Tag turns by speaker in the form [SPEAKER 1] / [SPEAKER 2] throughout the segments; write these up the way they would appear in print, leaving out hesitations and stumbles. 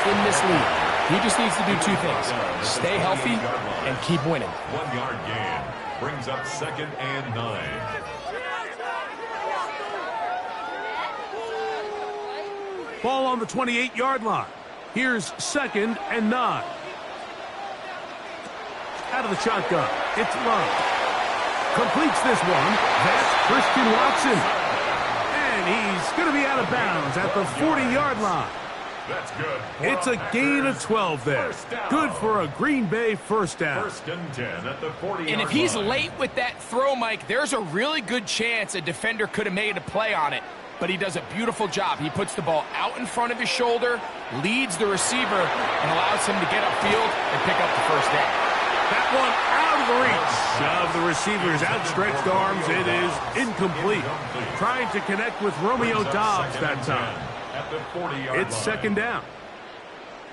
[SPEAKER 1] in this league. He just needs to do two things: stay healthy and keep winning.
[SPEAKER 2] 1 yard gain brings up 2nd and 9.
[SPEAKER 3] Ball on the 28-yard line. Here's 2nd and 9. Out of the shotgun, it's Love. Completes this one. That's Christian Watson. And he's going to be out of bounds at the 40-yard line.
[SPEAKER 2] That's good.
[SPEAKER 3] It's a gain of 12 there. Good for a Green Bay first down.
[SPEAKER 2] 1st and 10 at the 40-yard line.
[SPEAKER 1] And if he's late with that throw, Mike, there's a really good chance a defender could have made a play on it. But he does a beautiful job. He puts the ball out in front of his shoulder, leads the receiver, and allows him to get upfield and pick up the first down.
[SPEAKER 3] That one out of the reach of the receiver's outstretched arms. It is incomplete. Trying to connect with Romeo Doubs that time.
[SPEAKER 2] At the 40-yard
[SPEAKER 3] It's 2nd down.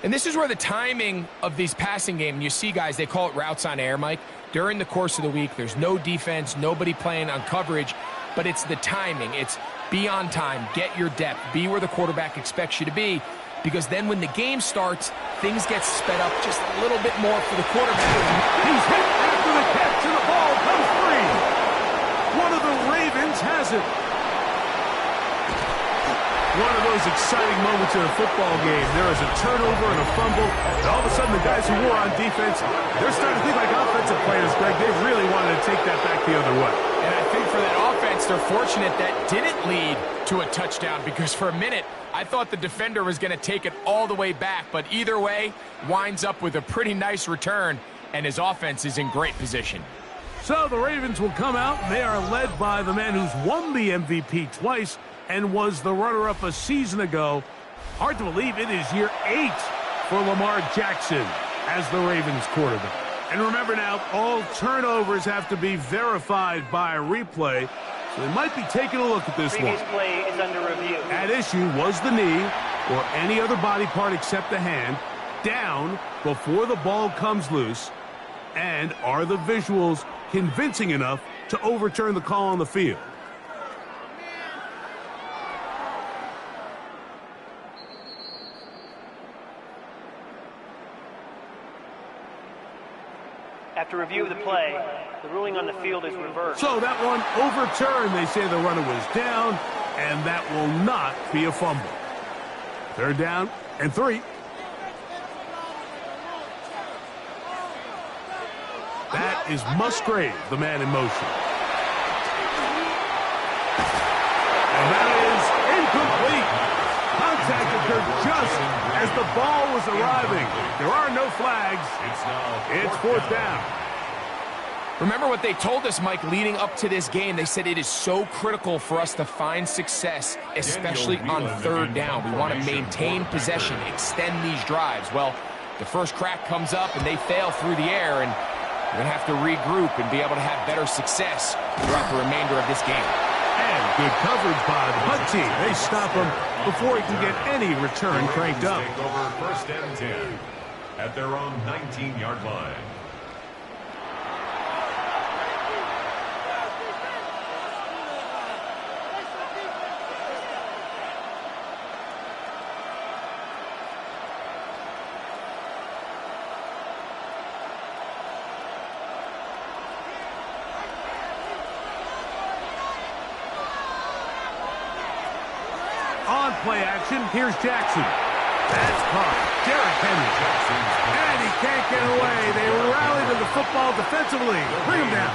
[SPEAKER 1] And this is where the timing of these passing game, you see guys, they call it routes on air, Mike. During the course of the week, there's no defense, nobody playing on coverage, but it's the timing. It's be on time, get your depth, be where the quarterback expects you to be, because then when the game starts, things get sped up just a little bit more for the quarterback.
[SPEAKER 3] He's hit after the catch, and the ball comes free. One of the Ravens has it. One of those exciting moments in a football game. There is a turnover and a fumble, and all of a sudden the guys who were on defense, they're starting to think like offensive players, Greg. They really wanted to take that back the other way.
[SPEAKER 1] And I think for that offense, they're fortunate that didn't lead to a touchdown, because for a minute, I thought the defender was going to take it all the way back, but either way, winds up with a pretty nice return, and his offense is in great position.
[SPEAKER 3] So the Ravens will come out, and they are led by the man who's won the MVP twice and was the runner-up a season ago. Hard to believe it is year 8 for Lamar Jackson as the Ravens quarterback. And remember now, all turnovers have to be verified by a replay, so they might be taking a look at this one.
[SPEAKER 4] Previous play is under review.
[SPEAKER 3] At issue was the knee, or any other body part except the hand, down before the ball comes loose, and are the visuals convincing enough to overturn the call on the field?
[SPEAKER 4] After review of the play, the ruling on the field is reversed.
[SPEAKER 3] So that one overturned. They say the runner was down, and that will not be a fumble. 3rd down and 3. That is Musgrave, the man in motion. And that is incomplete. Contact occurred just as the ball was arriving. There are no flags. It's 4th down.
[SPEAKER 1] Remember what they told us, Mike, leading up to this game. They said it is so critical for us to find success, especially on 3rd down. We want to maintain possession, extend these drives. Well, the first crack comes up, and they fail through the air, and we're going to have to regroup and be able to have better success throughout the remainder of this game.
[SPEAKER 3] And good coverage by the Hunt team. They stop him before he can get any return cranked up.
[SPEAKER 2] Take over 1st and 10 at their own 19-yard line.
[SPEAKER 3] On play action, here's Jackson. That's caught. Derrick Henry. And he can't get away. They rally to the football defensively. Bring him down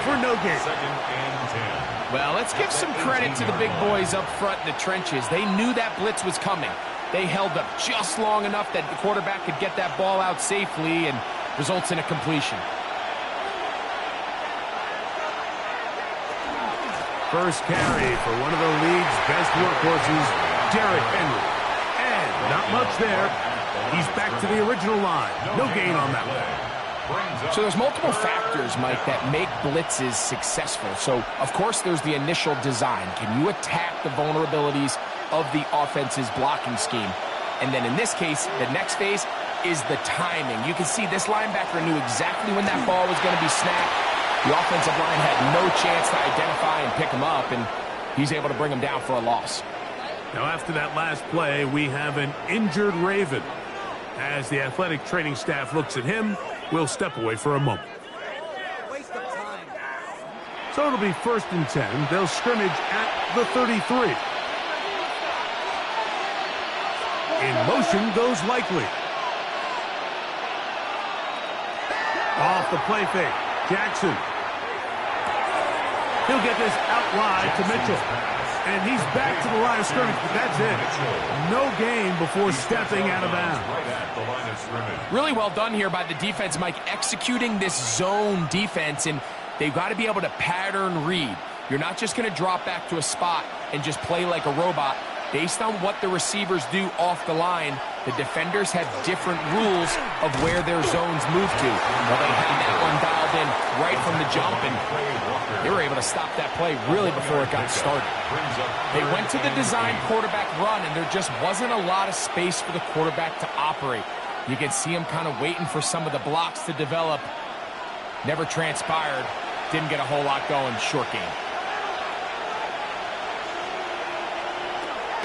[SPEAKER 3] for no gain.
[SPEAKER 2] 2nd and 10.
[SPEAKER 1] Well, let's give some credit to the big boys up front in the trenches. They knew that blitz was coming. They held up just long enough that the quarterback could get that ball out safely, and results in a completion.
[SPEAKER 3] First carry for one of the league's best workhorses, Derrick Henry. And not much there. He's back to the original line. No gain on that one.
[SPEAKER 1] So there's multiple factors, Mike, that make blitzes successful. So, of course, there's the initial design. Can you attack the vulnerabilities of the offense's blocking scheme? And then in this case, the next phase is the timing. You can see this linebacker knew exactly when that ball was going to be snapped. The offensive line had no chance to identify and pick him up, and he's able to bring him down for a loss.
[SPEAKER 3] Now, after that last play, we have an injured Raven. As the athletic training staff looks at him, we'll step away for a moment. So it'll be 1st and 10. They'll scrimmage at the 33. In motion goes Likely. Off the play fake. Jackson. He'll get this out wide to Mitchell. And he's back to the line of scrimmage, but that's it. No gain before stepping out of bounds.
[SPEAKER 1] Really well done here by the defense, Mike, executing this zone defense, and they've got to be able to pattern read. You're not just going to drop back to a spot and just play like a robot. Based on what the receivers do off the line, the defenders have different rules of where their zones move to. Well, they had that one dialed in right from the jump, and they were able to stop that play really before it got started. They went to the design quarterback run, and there just wasn't a lot of space for the quarterback to operate. You can see him kind of waiting for some of the blocks to develop. Never transpired. Didn't get a whole lot going. Short game.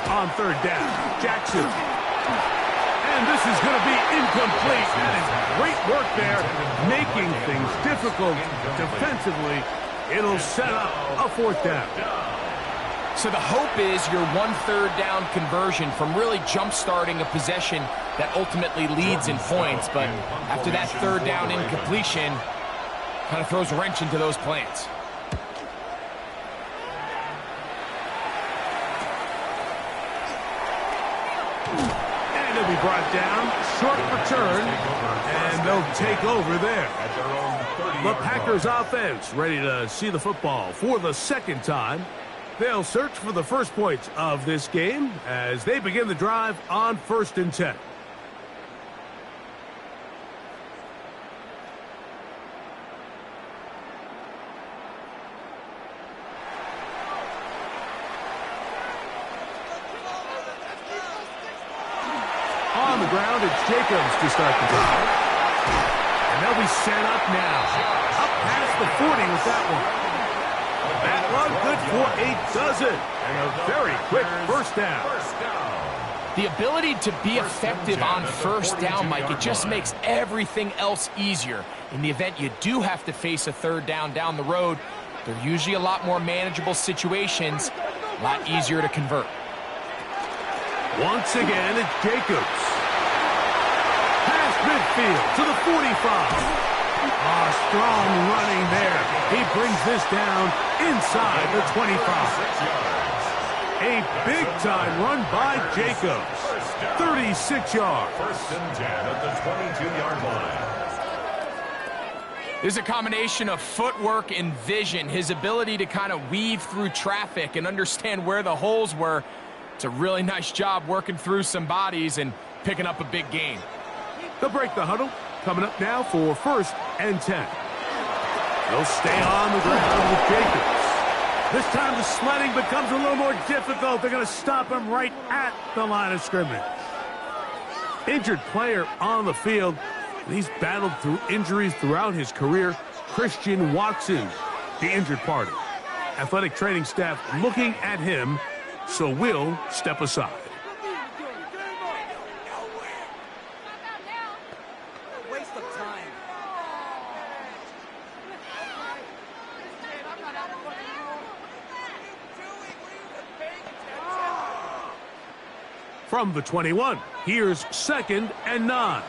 [SPEAKER 3] On 3rd down, Jackson. And this is going to be incomplete. That is great work there, making things difficult defensively. It'll set up a 4th down.
[SPEAKER 1] So the hope is your 1/3 down conversion from really jump-starting a possession that ultimately leads in points. But after that 3rd down incompletion, kind of throws a wrench into those plans.
[SPEAKER 3] Be brought down, short return, and they'll take over there. The Packers offense ready to see the football for the 2nd time. They'll search for the first points of this game as they begin the drive on 1st and 10. On the ground, it's Jacobs to start the drive. And they'll be set up now. Up past the 40 with that one. That one good for a dozen. And a very quick 1st down.
[SPEAKER 1] The ability to be effective on 1st down, Mike, it just makes everything else easier. In the event you do have to face a 3rd down the road, they're usually a lot more manageable situations, a lot easier to convert.
[SPEAKER 3] Once again, it's Jacobs. Past midfield to the 45. Strong running there. He brings this down inside the 25. A big-time run by Jacobs. 36 yards.
[SPEAKER 2] 1st and 10 at the 22-yard line.
[SPEAKER 1] There's a combination of footwork and vision, his ability to kind of weave through traffic and understand where the holes were. It's a really nice job working through some bodies and picking up a big gain.
[SPEAKER 3] They'll break the huddle. Coming up now for 1st and 10. They'll stay on the ground with Jacobs. This time the sledding becomes a little more difficult. They're going to stop him right at the line of scrimmage. Injured player on the field. He's battled through injuries throughout his career. Christian Watson, the injured party. Athletic training staff looking at him, so we'll step aside.
[SPEAKER 5] Waste of time.
[SPEAKER 3] From the 21, here's 2nd and 9.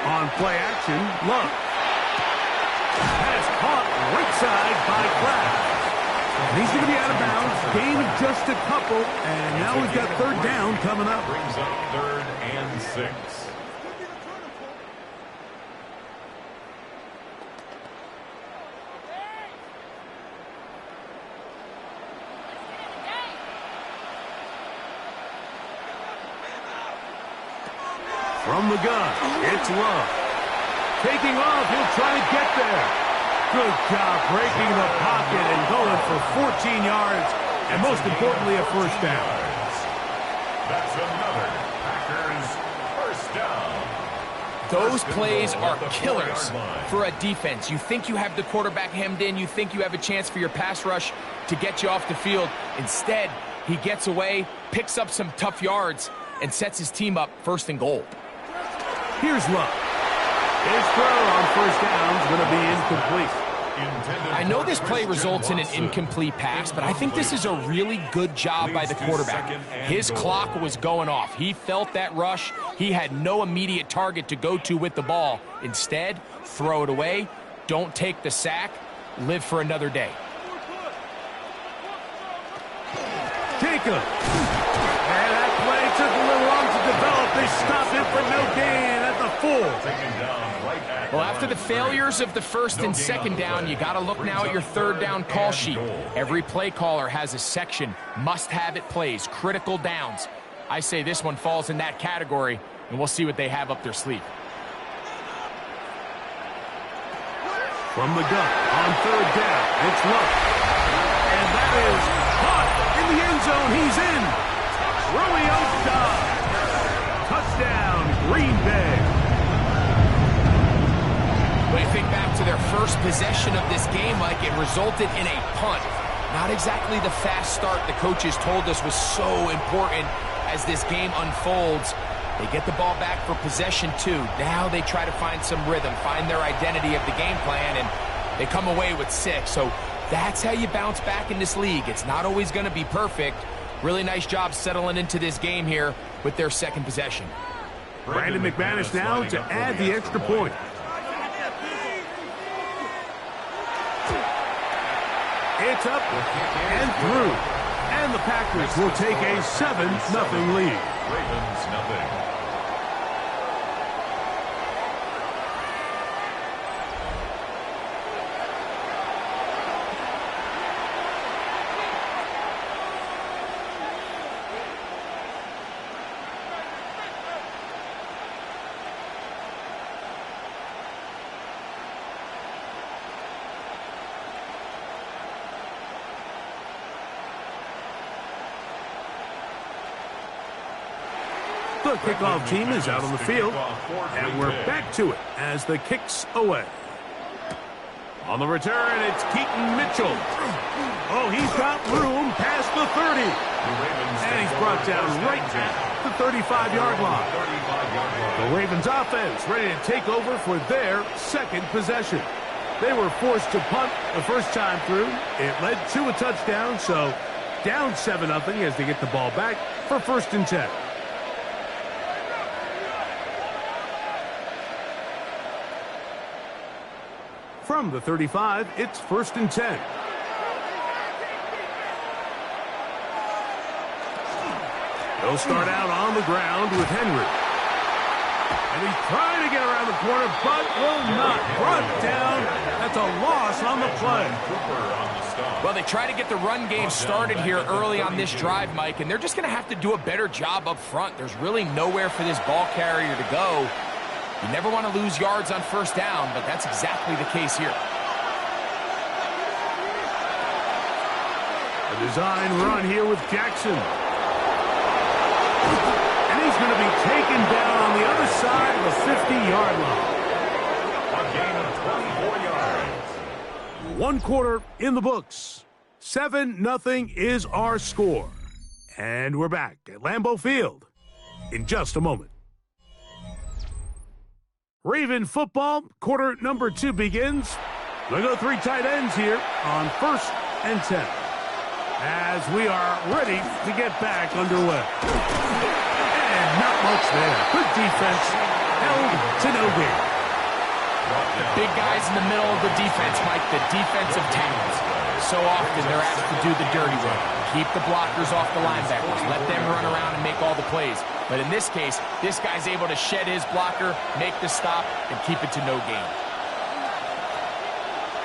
[SPEAKER 3] On play action, Love. Has caught right side by Kraft. And he's going to be out of bounds. Gain of just a couple. And now we've got 3rd down coming up.
[SPEAKER 2] Brings up 3rd and 6.
[SPEAKER 3] From the gun, it's Love. Taking off, he'll try to get there. Good job breaking the pocket and going for 14 yards, and most importantly, a 1st down.
[SPEAKER 2] That's another Packers 1st down.
[SPEAKER 1] Those plays are killers for a defense. You think you have the quarterback hemmed in. You think you have a chance for your pass rush to get you off the field. Instead, He gets away, picks up some tough yards, and sets his team up 1st and goal.
[SPEAKER 3] Here's Love. His throw on 1st down is going to be incomplete.
[SPEAKER 1] I know this play results in an incomplete pass, but I think this is a really good job by the quarterback. His clock was going off. He felt that rush. He had no immediate target to go to with the ball. Instead, throw it away. Don't take the sack. Live for another day.
[SPEAKER 3] Jacob. And that play took a little long to develop. They stopped it for no gain at the 4.
[SPEAKER 1] Well, after the failures of the 1st and 2nd down, you got to look now at your 3rd down call sheet. Every play caller has a section, must-have-it plays, critical downs. I say this one falls in that category, and we'll see what they have up their sleeve.
[SPEAKER 3] From the gun on 3rd down, it's Love. And that is caught in the end zone. He's in. Romeo Dobbs. Touchdown, Green Bay.
[SPEAKER 1] When you think back to their first possession of this game, Mike, it resulted in a punt. Not exactly the fast start the coaches told us was so important as this game unfolds. They get the ball back for possession 2. Now they try to find some rhythm, find their identity of the game plan, and they come away with 6. So that's how you bounce back in this league. It's not always going to be perfect. Really nice job settling into this game here with their 2nd possession.
[SPEAKER 3] Brandon McManus now to add the extra point. It's up and through. And the Packers will take a 7-0 lead.
[SPEAKER 2] Ravens nothing.
[SPEAKER 3] The kickoff team is out on the field, and we're back to it as the kick's away. On the return, it's Keaton Mitchell. Oh, he's got room past the 30. And he's brought down right at the 35-yard line. The Ravens offense ready to take over for their 2nd possession. They were forced to punt the first time through. It led to a touchdown, so down 7-0 as they get the ball back for 1st and 10. From the 35, it's 1st and 10. They'll start out on the ground with Henry. And he's trying to get around the corner, but will not. Brought down. That's a loss on the play.
[SPEAKER 1] Well, they try to get the run game started here early on this drive, Mike, and they're just going to have to do a better job up front. There's really nowhere for this ball carrier to go. You never want to lose yards on 1st down, but that's exactly the case here.
[SPEAKER 3] A design run here with Jackson. And he's going to be taken down on the other side of the 50-yard line.
[SPEAKER 2] A gain of 24 yards.
[SPEAKER 3] 1 quarter in the books. 7-0 is our score. And we're back at Lambeau Field in just a moment. Raven football, quarter number 2 begins. We'll go 3 tight ends here on 1st and 10. As we are ready to get back underway. And not much there. Good defense. Held to no gain.
[SPEAKER 1] The big guys in the middle of the defense, Mike, the defensive tackles. So often they're asked to do the dirty work. Keep the blockers off the linebackers. Let them run around and make all the plays. But in this case, this guy's able to shed his blocker, make the stop, and keep it to no gain.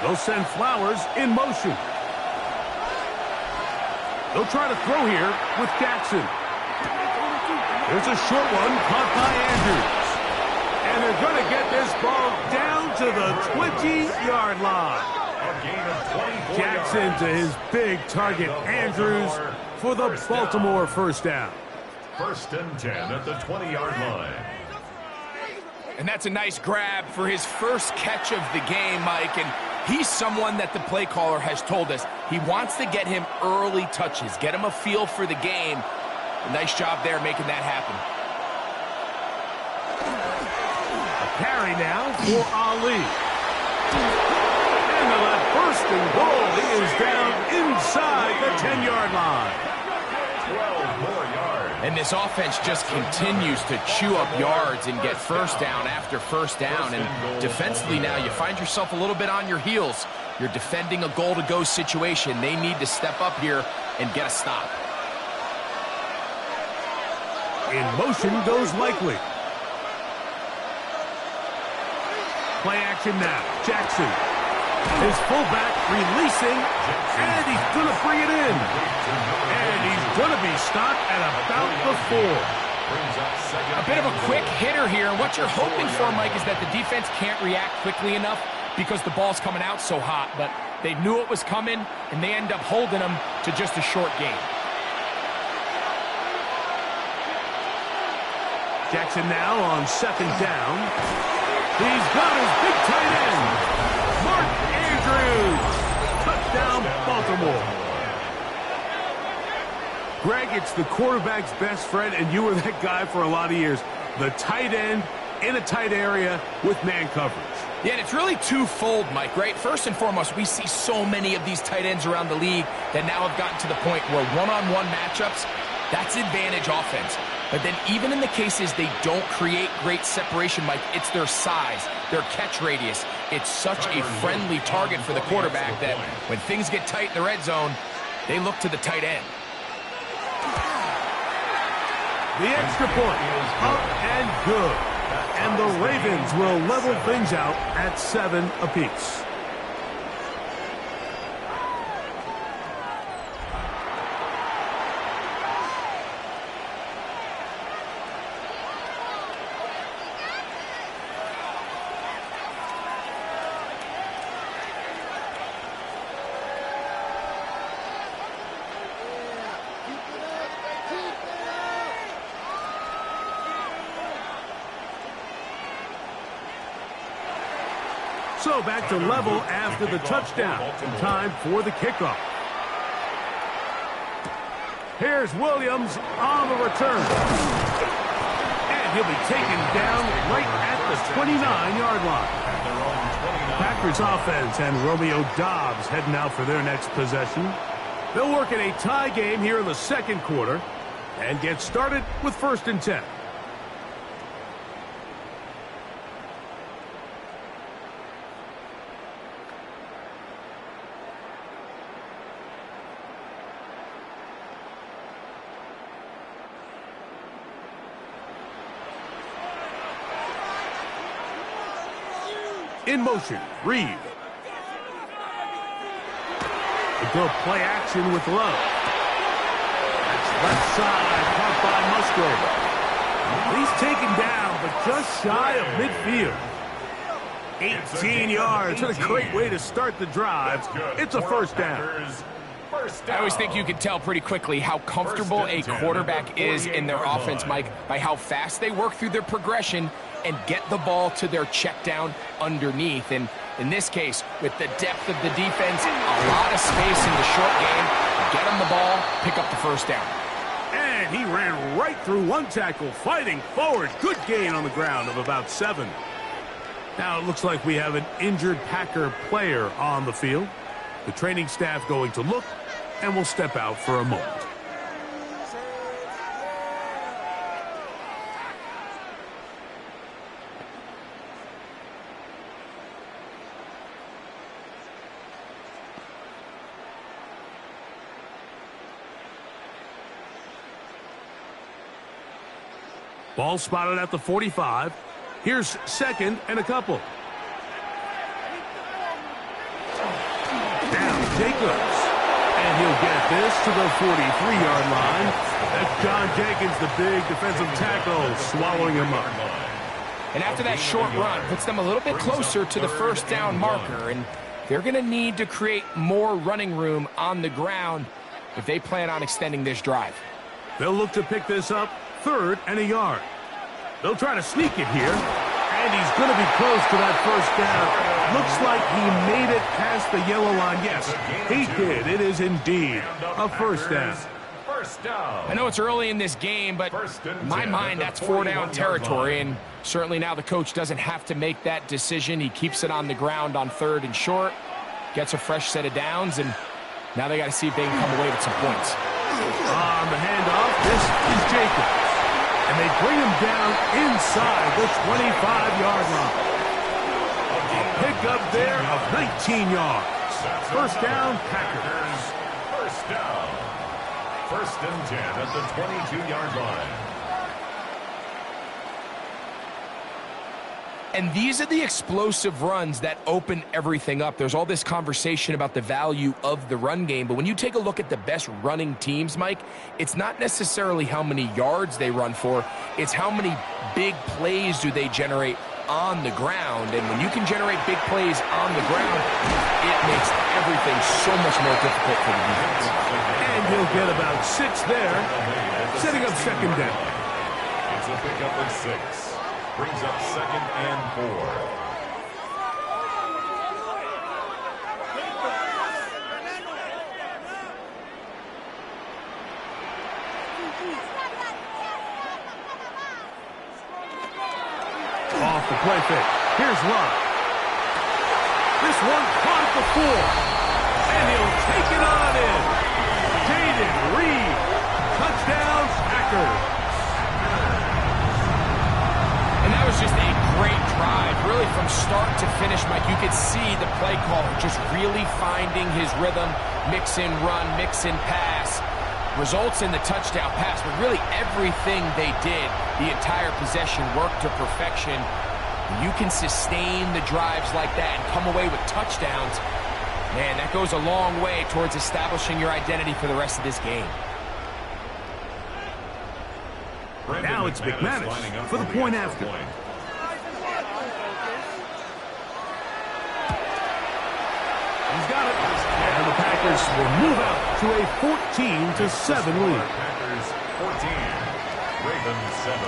[SPEAKER 3] They'll send Flowers in motion. They'll try to throw here with Jackson. There's a short one caught by Andrews. And they're going to get this ball down to the 20-yard line. Jackson to his big target, Andrews, for the Baltimore 1st down.
[SPEAKER 2] 1st and 10 at the 20-yard line.
[SPEAKER 1] And that's a nice grab for his first catch of the game, Mike. And He's someone that the play caller has told us he wants to get him early touches, get him a feel for the game. A nice job there making that happen.
[SPEAKER 3] A carry now for Ali. And the first and goal. He is down inside the 10-yard line.
[SPEAKER 2] 12 more yards.
[SPEAKER 1] And this offense just continues to chew up yards and get first down after first down. And defensively now, you find yourself a little bit on your heels. You're defending a goal-to-go situation. They need to step up here and get a stop.
[SPEAKER 3] In motion goes Likely. Play action now. Jackson. His fullback releasing, and he's going to bring it in. And he's going to be stopped at about the 4.
[SPEAKER 1] A bit of a quick hitter here. What you're hoping for, Mike, is that the defense can't react quickly enough because the ball's coming out so hot. But they knew it was coming, and they end up holding them to just a short game.
[SPEAKER 3] Jackson now on second down. He's got his big tight end, Mark Andrews. Touchdown, Baltimore. Greg, it's the quarterback's best friend, and you were that guy for a lot of years. The tight end in a tight area with man coverage.
[SPEAKER 1] Yeah, and it's really twofold, Mike, right? First and foremost, we see so many of these tight ends around the league that now have gotten to the point where one-on-one matchups, that's advantage offense. But then even in the cases they don't create great separation, Mike, it's their size, their catch radius. It's such a friendly target for the quarterback that when things get tight in the red zone, they look to the tight end.
[SPEAKER 3] The extra point, up and good. And the Ravens will level things out at 7 apiece. So back to level after the touchdown. Time for the kickoff. Here's Williams on the return. And he'll be taken down right at the 29-yard line. Packers offense and Romeo Doubs heading out for their next possession. They'll work in a tie game here in the second quarter and get started with 1st and 10. In motion, Reed. They go play action with Love. That's left side, caught by Musgrave. He's taken down, but just shy of midfield. 18 yards. What a great way to start the drive. It's a first down.
[SPEAKER 1] I always think you can tell pretty quickly how comfortable a quarterback is in their offense, Mike, by how fast they work through their progression and get the ball to their check down underneath. And in this case, with the depth of the defense, a lot of space in the short game, get them the ball, pick up the first down.
[SPEAKER 3] And he ran right through one tackle, fighting forward. Good gain on the ground of about 7. Now it looks like we have an injured Packer player on the field. The training staff going to look, and will step out for a moment. Ball spotted at the 45. Here's 2nd and a couple. Down Jacobs. And he'll get this to the 43-yard line. That's John Jenkins, the big defensive tackle, swallowing him up.
[SPEAKER 1] And after that short run, puts them a little bit closer to the first down marker. And they're going to need to create more running room on the ground if they plan on extending this drive.
[SPEAKER 3] They'll look to pick this up 3rd and a yard. They'll try to sneak it here. And he's going to be close to that first down. Looks like he made it past the yellow line. Yes, he did. It is indeed a first down.
[SPEAKER 1] I know it's early in this game, but in my mind, that's 4-down territory, and certainly now the coach doesn't have to make that decision. He keeps it on the ground on 3rd and short, gets a fresh set of downs, and now they got to see if they can come away with some points.
[SPEAKER 3] On the handoff, this is Jacobs, and they bring him down inside the 25-yard line. A pickup there of 19 yards. First down, Packers.
[SPEAKER 2] First down. 1st and 10 at the 22-yard line.
[SPEAKER 1] And these are the explosive runs that open everything up. There's all this conversation about the value of the run game, but when you take a look at the best running teams, Mike, it's not necessarily how many yards they run for, it's how many big plays do they generate on the ground. And when you can generate big plays on the ground, it makes everything so much more difficult for the defense.
[SPEAKER 3] And he'll get about 6 there, setting up 2nd down.
[SPEAKER 2] It's a pickup of 6. Brings up 2nd and 4.
[SPEAKER 3] Off the play fake. Here's Love. This one caught at the 4. And he'll take it on in. Jaden Reed. Touchdown, Packers.
[SPEAKER 1] And that was just a great drive. Really from start to finish, Mike, you could see the play caller just really finding his rhythm. Mix in run, mix in pass. Results in the touchdown pass, but really everything they did, the entire possession worked to perfection. When you can sustain the drives like that and come away with touchdowns, man, that goes a long way towards establishing your identity for the rest of this game.
[SPEAKER 3] Now it's McManus for the point after. He's got it. And the Packers will move out to a 14-7 lead.
[SPEAKER 2] Packers 14, Ravens 7.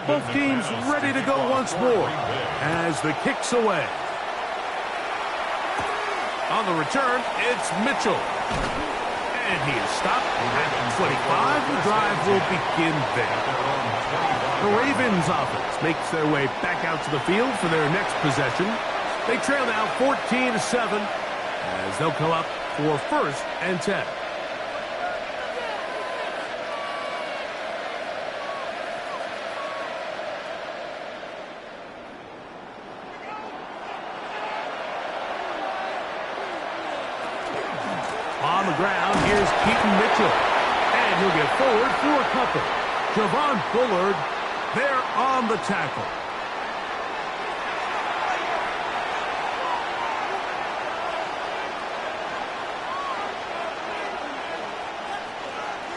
[SPEAKER 3] Both teams ready to go once more as the kick's away. On the return, it's Mitchell. And he is stopped at 25. The drive will begin there. The Ravens offense makes their way back out to the field for their next possession. They trail now 14-7 as they'll come up for 1st and 10. On the ground, here's Keaton Mitchell. And he'll get forward for a couple. Javon Bullard there on the tackle.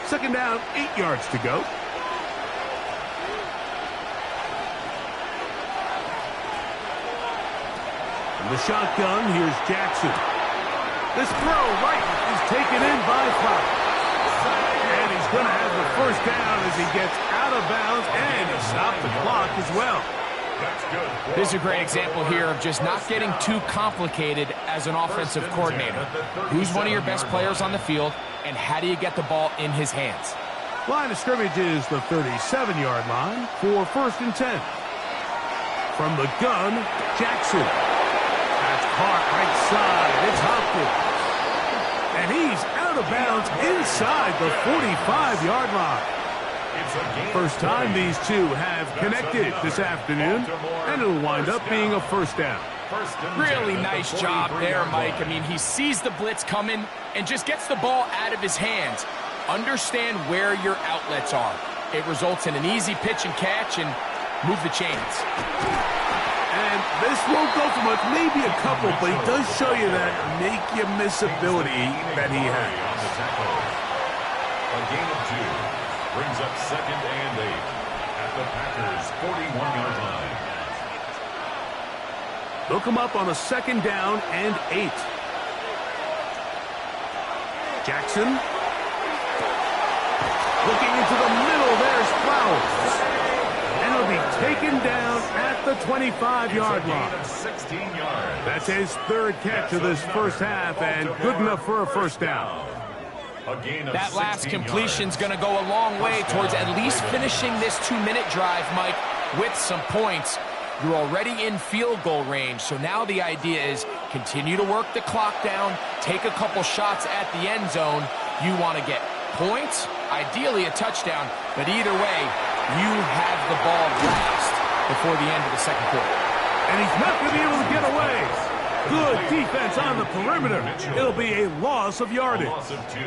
[SPEAKER 3] Second down, 8 yards to go. From the shotgun, here's Jackson. This throw right is taken in by Flowers. And he's going to have the first down as he gets out of bounds, and he stopped the clock as well.
[SPEAKER 1] This is a great example here of just not getting too complicated as an offensive coordinator. Who's one of your best players on the field, and how do you get the ball in his hands?
[SPEAKER 3] Line of scrimmage is the 37-yard line for 1st and 10. From the gun, Jackson. That's caught right side. It's Hopkins. And he's out of bounds inside the 45-yard line. First time these two have connected this afternoon, and it'll wind up being a first down.
[SPEAKER 1] Really nice job there, Mike. I mean, he sees the blitz coming and just gets the ball out of his hands. Understand where your outlets are. It results in an easy pitch and catch and move the chains.
[SPEAKER 3] And this won't go for much, maybe a couple, but he does show you that make-you-miss ability that he has.
[SPEAKER 2] A gain of 2 brings up 2nd and 8 at the Packers' 41-yard line.
[SPEAKER 3] They'll come up on a 2nd down and 8. Jackson. Looking into the middle, there's Flowers. And he'll be taken down at the 25-yard line.
[SPEAKER 2] 16 yards.
[SPEAKER 3] That's his 3rd catch of this first half, and good enough for a first down.
[SPEAKER 1] That last completion's going to go a long way towards at least finishing this 2-minute drive, Mike, with some points. You're already in field goal range, so now the idea is continue to work the clock down, take a couple shots at the end zone. You want to get points, ideally a touchdown, but either way, you have the ball last before the end of the 2nd quarter.
[SPEAKER 3] And he's not going to be able to get away. Good defense on the perimeter. It'll be a loss of yardage.
[SPEAKER 2] A loss of 2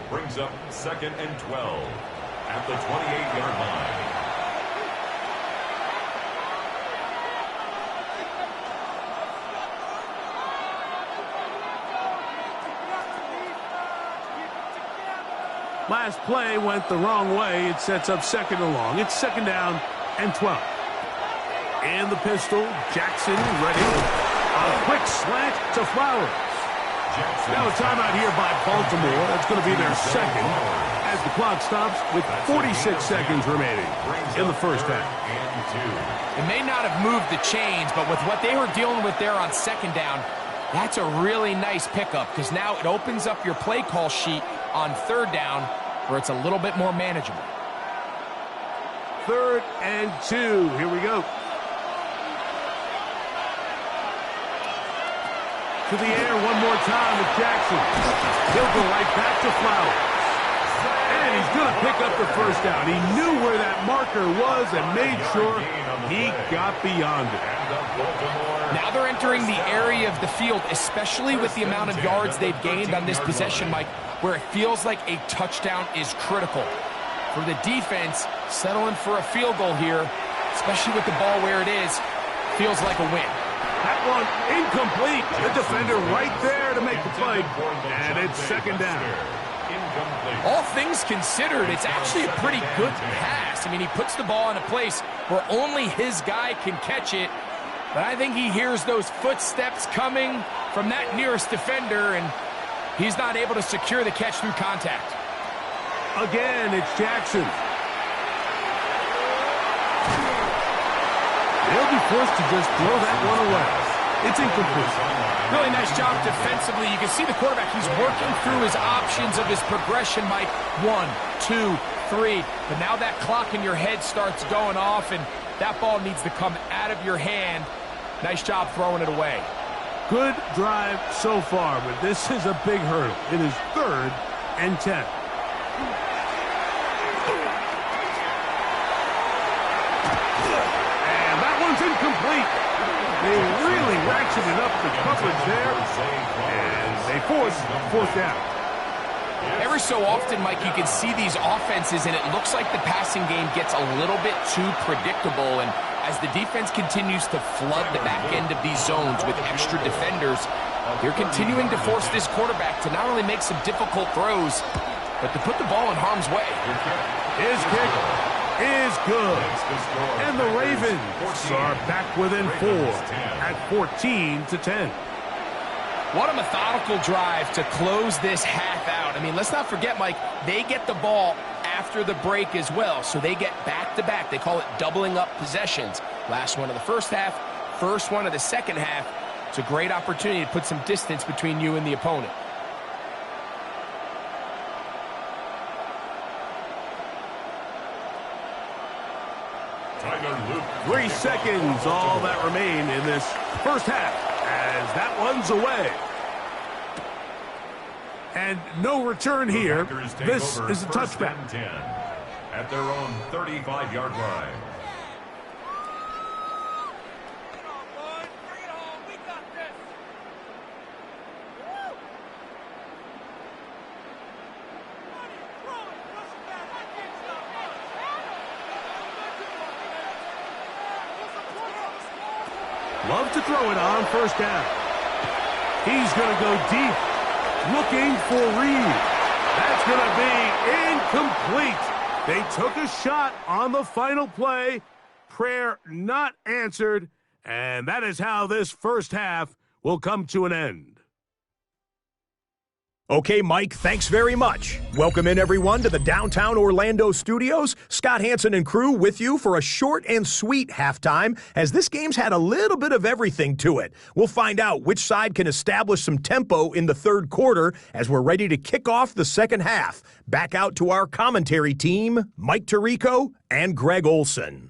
[SPEAKER 2] brings up 2nd and 12 at the 28-yard line.
[SPEAKER 3] Last play went the wrong way. It sets up 2nd and long. It's 2nd down and 12. And the pistol, Jackson ready. A quick slant to Flowers. Now a timeout here by Baltimore. That's going to be their 2nd as the clock stops with 46 seconds remaining in the first half.
[SPEAKER 1] It may not have moved the chains, but with what they were dealing with there on 2nd down, that's a really nice pickup because now it opens up your play call sheet on 3rd down where it's a little bit more manageable.
[SPEAKER 3] 3rd and 2. Here we go. To the air one more time with Jackson. He'll go right back to Flowers. And he's going to pick up the first down. He knew where that marker was and made sure he got beyond it.
[SPEAKER 1] Now they're entering the area of the field, especially with the amount of yards they've gained on this possession, Mike, where it feels like a touchdown is critical. For the defense, settling for a field goal here, especially with the ball where it is, feels like a win.
[SPEAKER 3] That one incomplete. The defender right there to make the play. And it's 2nd down.
[SPEAKER 1] All things considered, it's actually a pretty good pass. I mean, he puts the ball in a place where only his guy can catch it. But I think he hears those footsteps coming from that nearest defender, and he's not able to secure the catch through contact.
[SPEAKER 3] Again, it's Jackson. They'll be forced to just throw that one away. It's incomplete.
[SPEAKER 1] Really nice job defensively. You can see the quarterback. He's working through his options of his progression, Mike. 1, 2, 3. But now that clock in your head starts going off, and that ball needs to come out of your hand. Nice job throwing it away.
[SPEAKER 3] Good drive so far, but this is a big hurdle. It is 3rd and 10. And that one's incomplete. They really ratcheted up the coverage there, and they force 4th down.
[SPEAKER 1] Every so often, Mike, you can see these offenses, and it looks like the passing game gets a little bit too predictable. And as the defense continues to flood the back end of these zones with extra defenders, they're continuing to force this quarterback to not only make some difficult throws, but to put the ball in harm's way.
[SPEAKER 3] His kick is good. And the Ravens are back within 4 at 14-10.
[SPEAKER 1] What a methodical drive to close this half out. I mean, let's not forget, Mike, they get the ball after the break as well, so they get back-to-back. They call it doubling up possessions. Last one of the first half, first one of the second half. It's a great opportunity to put some distance between you and the opponent.
[SPEAKER 2] Luke.
[SPEAKER 3] 3 seconds, all that remain in this first half, as that one's away. And no return here. This is a touchback.
[SPEAKER 2] At their own 35-yard line.
[SPEAKER 3] Love to throw it on first down. He's going to go deep, looking for Reed. That's going to be incomplete. They took a shot on the final play. Prayer not answered. And that is how this first half will come to an end.
[SPEAKER 6] Okay, Mike, thanks very much. Welcome in, everyone, to the downtown Orlando studios. Scott Hansen and crew with you for a short and sweet halftime, as this game's had a little bit of everything to it. We'll find out which side can establish some tempo in the third quarter as we're ready to kick off the second half. Back out to our commentary team, Mike Tirico and Greg Olson.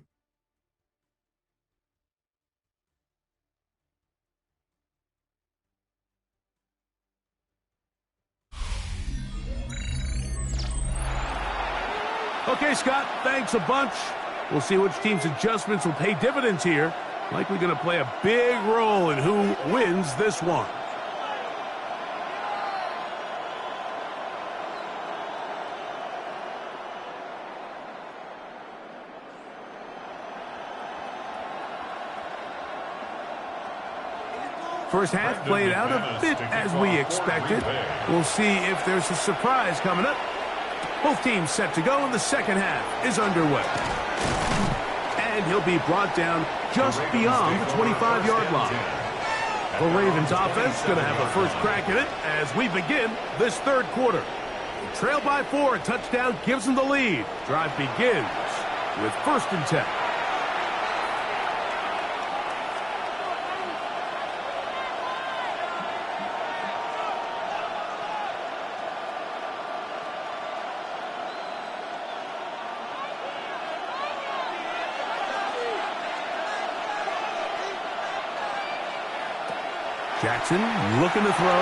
[SPEAKER 3] Okay, Scott, thanks a bunch. We'll see which team's adjustments will pay dividends here. Likely going to play a big role in who wins this one. First half played out a bit as we expected. We'll see if there's a surprise coming up. Both teams set to go, and the second half is underway. And he'll be brought down just beyond the 25-yard line. The Ravens offense going to have the first crack at it as we begin this third quarter. Trail by 4, a touchdown gives them the lead. Drive begins with 1st and 10. Jackson looking to throw.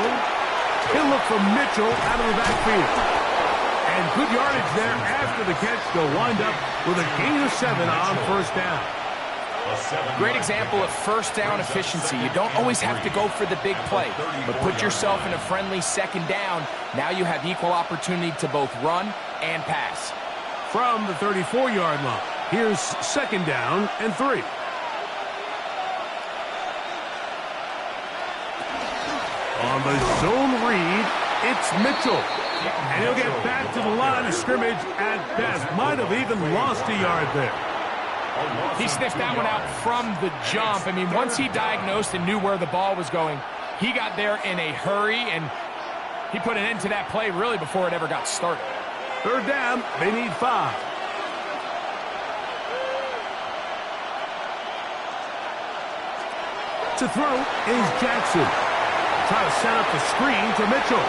[SPEAKER 3] He'll look for Mitchell out of the backfield. And good yardage there after the catch. They'll wind up with a gain of 7 on first down.
[SPEAKER 1] Great example of first down efficiency. You don't always have to go for the big play, but put yourself in a friendly second down. Now you have equal opportunity to both run and pass.
[SPEAKER 3] From the 34-yard line, here's 2nd down and 3. On the zone read, it's Mitchell. And he'll get back to the line of scrimmage at best. Might have even lost a yard there.
[SPEAKER 1] He sniffed that one out from the jump. I mean, once he diagnosed and knew where the ball was going, he got there in a hurry, and he put an end to that play really before it ever got started.
[SPEAKER 3] 3rd down, they need 5. To throw is Jackson. Try to set up the screen to Mitchell.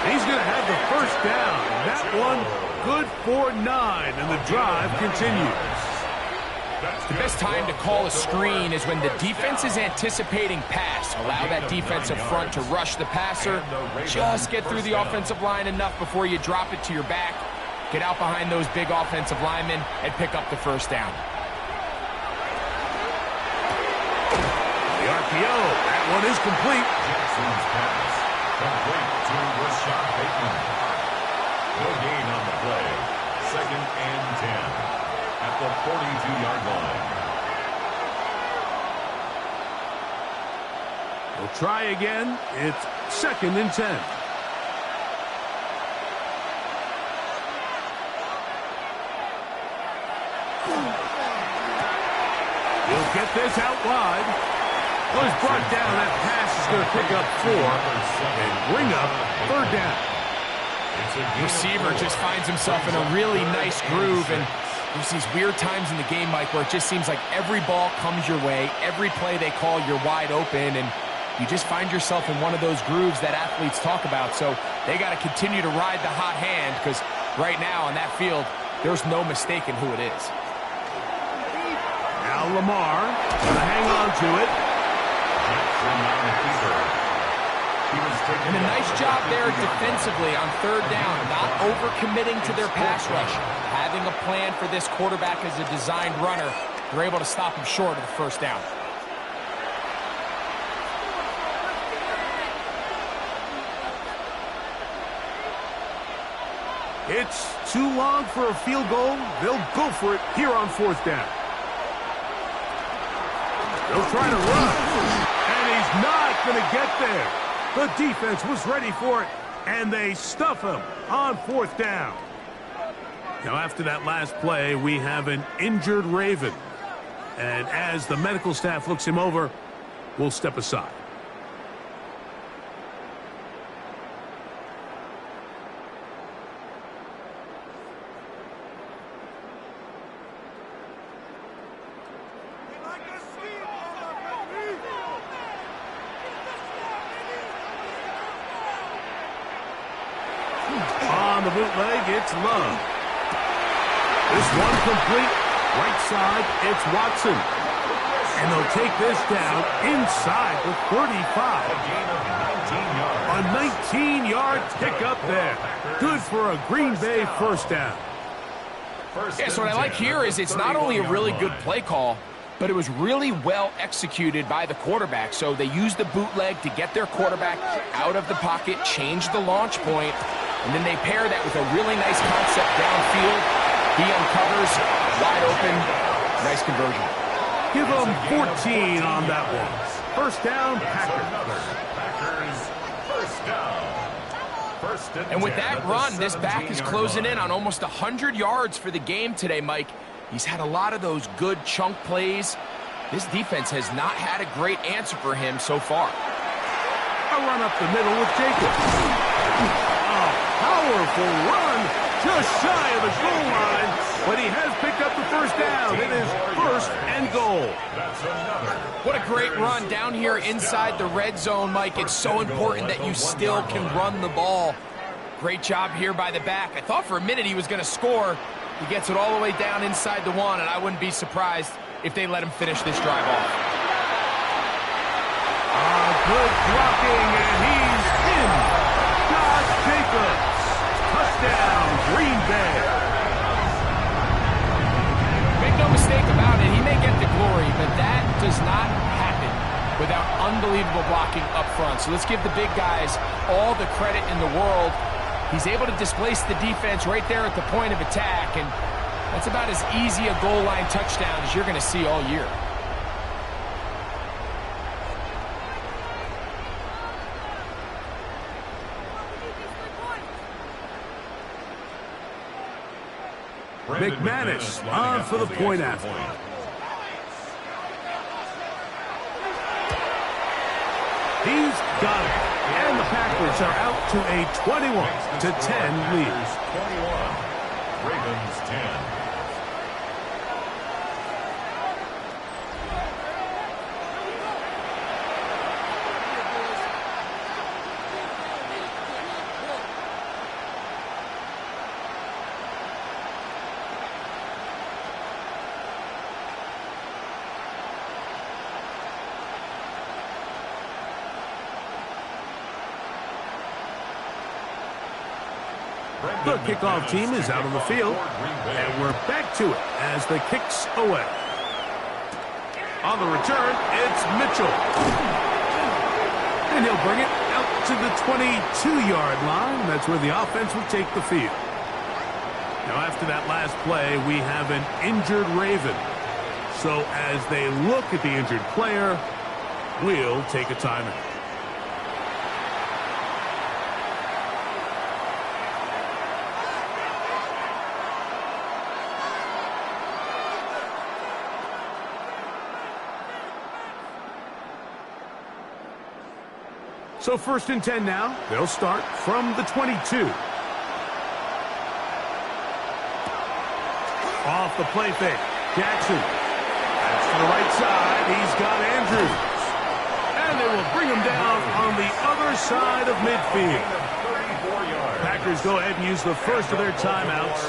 [SPEAKER 3] He's going to have the first down. That one good for 9, and the drive continues.
[SPEAKER 1] The best time to call a screen is when the defense is anticipating pass. Allow that defensive front to rush the passer. Just get through the offensive line enough before you drop it to your back. Get out behind those big offensive linemen and pick up the first down.
[SPEAKER 3] The RPO, that one is complete.
[SPEAKER 2] Jackson's pass complete to Rashad Bateman. No gain on the play. 2nd and 10 at the 42-yard line.
[SPEAKER 3] We'll try again. It's 2nd and 10. He'll get this out wide. Was brought down. That pass is going to pick up 4 and bring up 3rd down.
[SPEAKER 1] Receiver just finds himself in a really nice groove, and there's these weird times in the game, Mike, where it just seems like every ball comes your way, every play they call, you're wide open, and you just find yourself in one of those grooves that athletes talk about. So they got to continue to ride the hot hand, because right now on that field, there's no mistaking who it is.
[SPEAKER 3] Now Lamar going to hang on to it.
[SPEAKER 1] And a nice job there defensively on 3rd down, not overcommitting to their pass rush. Having a plan for this quarterback as a designed runner, they're able to stop him short of the first down.
[SPEAKER 3] It's too long for a field goal. They'll go for it here on 4th down. They'll try to run. And he's not going to get there. The defense was ready for it, and they stuff him on 4th down. Now, after that last play, we have an injured Raven. And as the medical staff looks him over, we'll step aside. On the bootleg, it's Love. This one complete. Right side, it's Watson. And they'll take this down inside the 35. A 19-yard pickup there. Good for a Green Bay 1st down.
[SPEAKER 1] Yeah, so what I like here is it's not only a really good play call, but it was really well executed by the quarterback. So they used the bootleg to get their quarterback out of the pocket, change the launch point, and then they pair that with a really nice concept downfield. He uncovers, wide open, nice conversion.
[SPEAKER 3] Give them 14 on that one. 1st down, Packers.
[SPEAKER 2] First down.
[SPEAKER 1] And with that run, this back is closing in on almost 100 yards for the game today, Mike. He's had a lot of those good chunk plays. This defense has not had a great answer for him so far.
[SPEAKER 3] A run up the middle with Jacobs. A powerful run, just shy of the goal line, but he has picked up the 1st down. It is 1st and goal.
[SPEAKER 1] What a great run down here inside the red zone, Mike. It's so important that you still can run the ball. Great job here by the back. I thought for a minute he was going to score. He gets it all the way down inside the 1, and I wouldn't be surprised if they let him finish this drive off.
[SPEAKER 3] Good blocking, and he's in. Josh Jacobs. Touchdown, Green Bay.
[SPEAKER 1] Make no mistake about it, he may get the glory, but that does not happen without unbelievable blocking up front. So let's give the big guys all the credit in the world. He's able to displace the defense right there at the point of attack, and that's about as easy a goal line touchdown as you're going to see all year.
[SPEAKER 3] McManus on for the point after. He's got it. And the Packers are out to a 21-10 lead.
[SPEAKER 2] 21. Ravens 10.
[SPEAKER 3] The kickoff team is out on the field, and we're back to it as the kick's away. On the return, it's Mitchell. And he'll bring it out to the 22-yard line. That's where the offense will take the field. Now, after that last play, we have an injured Raven. So as they look at the injured player, we'll take a timeout. So 1st and 10 now. They'll start from the 22. Off the play fake. Jackson. That's to the right side. He's got Andrews. And they will bring him down on the other side of midfield. Packers go ahead and use the first of their timeouts.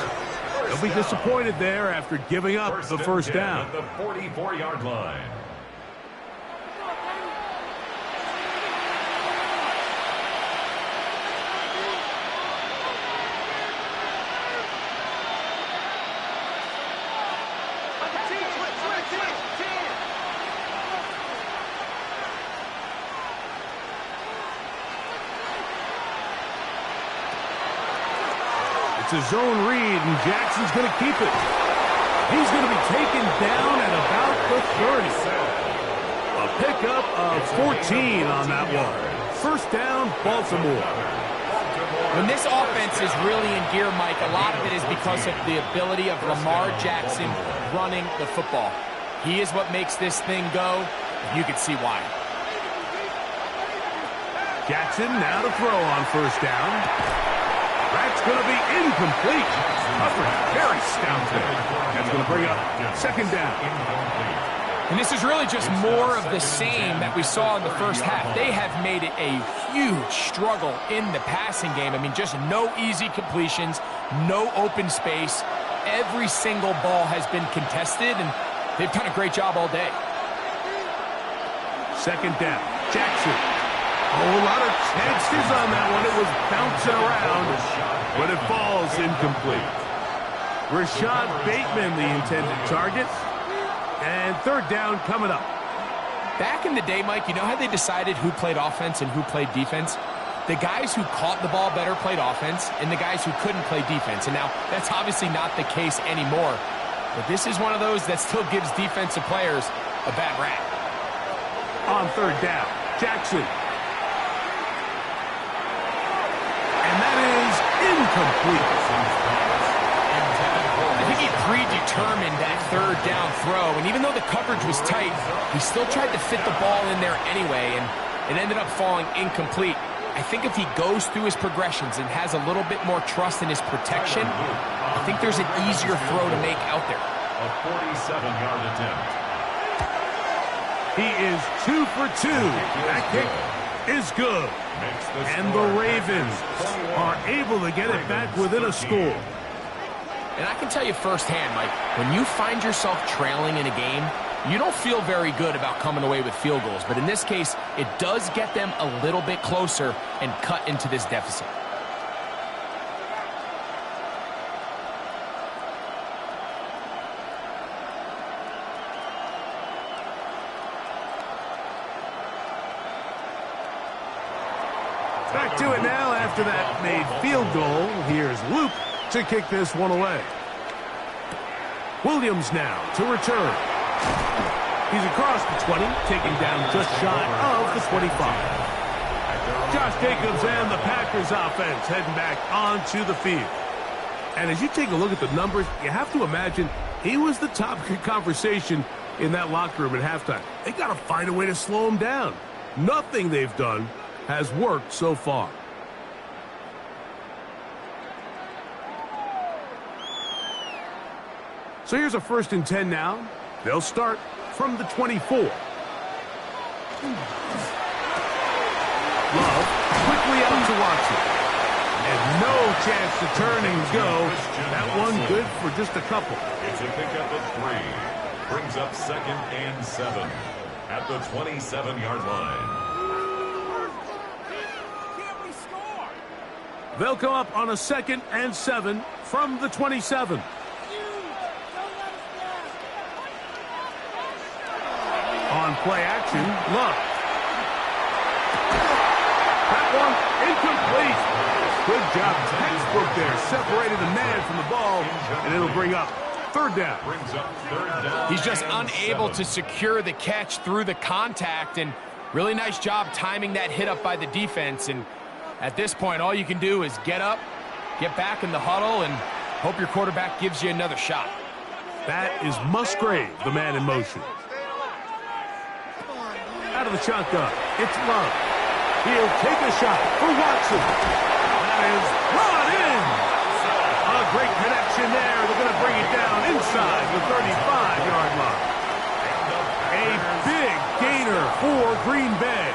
[SPEAKER 3] They'll be disappointed there after giving up the 1st down.
[SPEAKER 2] At the 44-yard line.
[SPEAKER 3] It's a zone read, and Jackson's going to keep it. He's going to be taken down at about the 30. A pickup of 14 on that one. First down, Baltimore.
[SPEAKER 1] When this offense is really in gear, Mike, a lot of it is because of the ability of Lamar Jackson running the football. He is what makes this thing go. You can see why.
[SPEAKER 3] Jackson now to throw on first down. That's going to be incomplete. Coverage very stout there. That's going to bring up second down.
[SPEAKER 1] And this is really just more of the same that we saw in the first half. They have made it a huge struggle in the passing game. I mean, just no easy completions, no open space. Every single ball has been contested, and they've done a great job all day.
[SPEAKER 3] Second down, Jackson. Oh, a lot of chances on that one. It was bouncing around, but it falls incomplete. Rashad Bateman, the intended target. And third down coming up.
[SPEAKER 1] Back in the day, Mike, you know how they decided who played offense and who played defense? The guys who caught the ball better played offense, and the guys who couldn't play defense. And now, that's obviously not the case anymore. But this is one of those that still gives defensive players a bad rap.
[SPEAKER 3] On third down, Jackson. And that is incomplete.
[SPEAKER 1] I think he predetermined that third down throw, and even though the coverage was tight, he still tried to fit the ball in there anyway, and it ended up falling incomplete. I think if he goes through his progressions and has a little bit more trust in his protection, I think there's an easier throw to make out there.
[SPEAKER 2] A 47-yard attempt.
[SPEAKER 3] He is 2 for 2. That kick is good. And the Ravens are able to get it back within a score.
[SPEAKER 1] And I can tell you firsthand, Mike, when you find yourself trailing in a game, you don't feel very good about coming away with field goals. But in this case, it does get them a little bit closer and cut into this deficit.
[SPEAKER 3] Back to it now after that made field goal. Here's Luke to kick this one away. Williams now to return. He's across the 20, taking down just shy of the 25. Josh Jacobs and the Packers offense heading back onto the field. And as you take a look at the numbers, you have to imagine he was the topic of conversation in that locker room at halftime. They got to find a way to slow him down. Nothing they've done has worked so far. So here's a 1st and 10 now. They'll start from the 24. Love quickly out to Watson. And no chance to turn and go. That one good for just a couple.
[SPEAKER 2] It's a pickup of 3. Brings up 2nd and 7 at the 27-yard line.
[SPEAKER 3] They'll come up on a 2nd and 7 from the 27. On play action, Love. That one incomplete. Good job. Textbook there. Separated the man from the ball, and it'll bring up third down.
[SPEAKER 1] He's just unable to secure the catch through the contact, and really nice job timing that hit up by the defense. And at this point, all you can do is get up, get back in the huddle, and hope your quarterback gives you another shot.
[SPEAKER 3] That is Musgrave, the man in motion. Out of the shotgun, it's Love. He'll take a shot for Watson. That is brought in. A great connection there. They're going to bring it down inside the 35-yard line. A big gainer for Green Bay.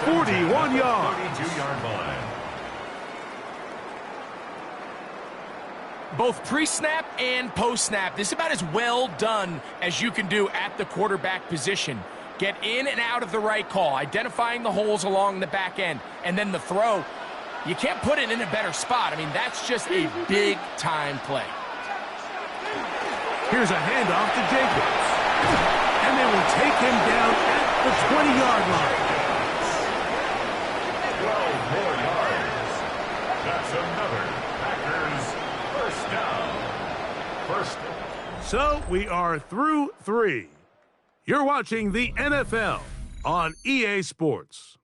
[SPEAKER 3] 41 yards.
[SPEAKER 2] 32-yard line.
[SPEAKER 1] Both pre-snap and post-snap, this is about as well done as you can do at the quarterback position. Get in and out of the right call, identifying the holes along the back end, and then the throw. You can't put it in a better spot. I mean, that's just a big-time play.
[SPEAKER 3] Here's a handoff to Jacobs. And they will take him down at the 20-yard line.
[SPEAKER 2] 12 more yards. That's another Packers first down. First down.
[SPEAKER 3] So we are through 3. You're watching the NFL on EA Sports.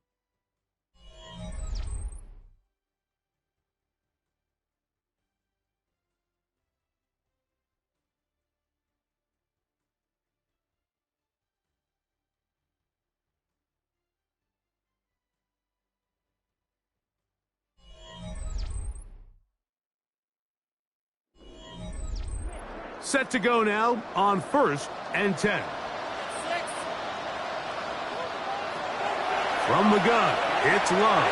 [SPEAKER 3] Set to go now on 1st and 10. From the gun, it's Love.